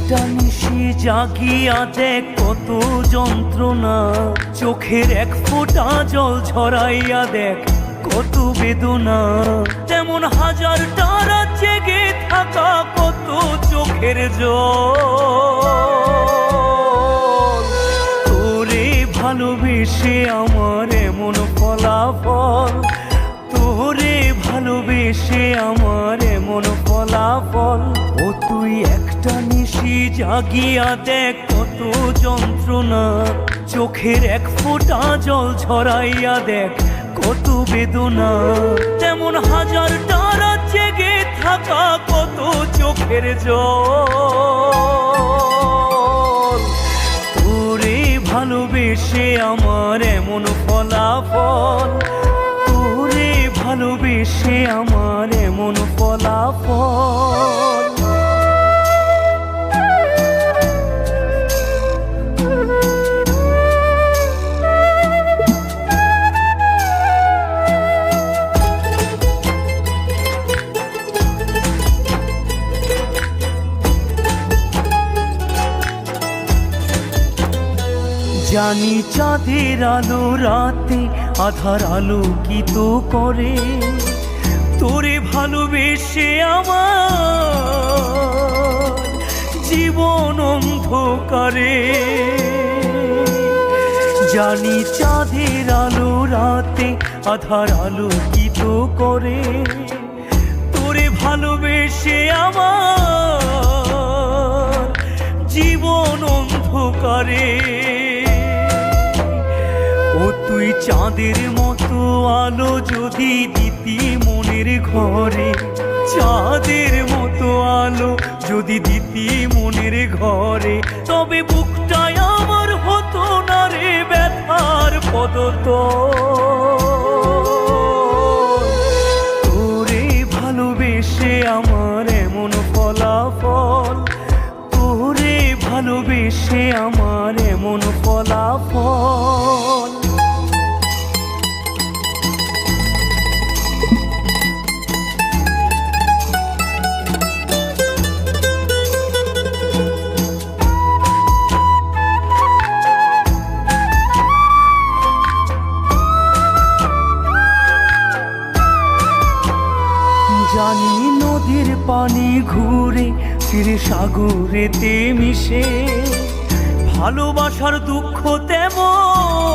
একটা নিশি জাগিয়া দেখ কত যন্ত্রণা, চোখের এক ফোঁটা জল ঝরাইয়া দেখ কত বেদনা। তেমন হাজারটা রাত জেগে থাকা কত চোখের জল। তোরে ভালোবেসে আমার এমন ফলাফল, তোরে ভালোবেসে আমার এমন ফলাফল। ও তুই একটা নিশি জাগিয়া দেখ কত যন্ত্রণা, চোখের এক ফোঁটা জল ঝরাইয়া দেখ কত বেদনা। তেমন হাজারটা রাত জেগে থাকা কত চোখের জল। তোরে ভালোবেসে আমার এমন ফলাফল, তোরে ভালোবেসে আমার এমন ফলাফল। জানি চাঁদের আলো রাতে আধার আলোকিত করে, তোরে ভালোবেসে আমার জীবন অন্ধকারে। জানি চাঁদের আলো রাতে আধার আলোকিত করে, তোরে ভালোবেসে আমার জীবন অন্ধকারে। ও তুই চাঁদের মতো আলো যদি দিতি মনের ঘরে, চাঁদের মতো আলো যদি দিতি মনের ঘরে, তবে বুকটায় আমার হতো না রে ব্যথার পদতল। তোরে ভালোবেসে আমার এমন ফলাফল, তোরে ভালোবেসে আমার এমন ফলাফল। জানি নদীর পানি ঘুরে ফিরে সাগরেতে মিশে, ভালোবাসার দুঃখ তেমন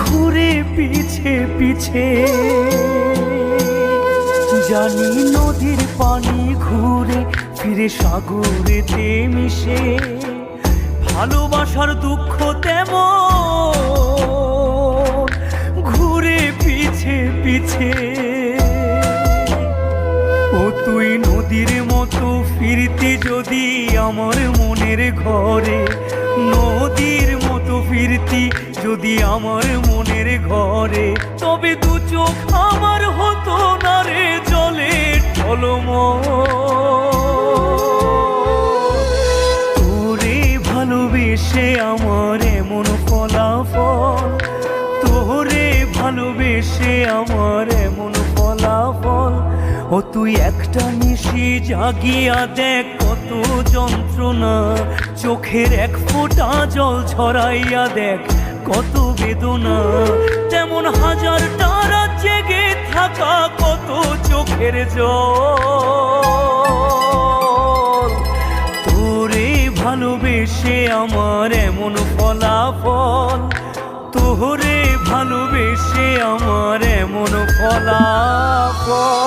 ঘুরে পিছে পিছে। জানি নদীর পানি ঘুরে ফিরে সাগরেতে মিশে, ভালোবাসার দুঃখ তেমন ঘুরে পিছে পিছে। ও তুই নদীর মতো ফিরতি যদি আমার মনের ঘরে, নদীর মতো ফিরতি যদি আমার মনের ঘরে, তবে দু চোখ আমার হতো না রে জলে টলমল। তোরে ভালোবেসে আমার এমন ফলাফল, তোরে ভালোবেসে আমার এমন ফলাফল। ও তুই একটা নিশি জাগিয়া দেখ কত যন্ত্রণা, চোখের এক ফোঁটা জল ঝরাইয়া দেখ কত বেদনা। তেমন হাজারটা রাত জেগে থাকা কত চোখের জল। তোরে ভালোবেসে আমার এমন ফলাফল, তোরে ভালোবেসে আমার এমন ফলাফল।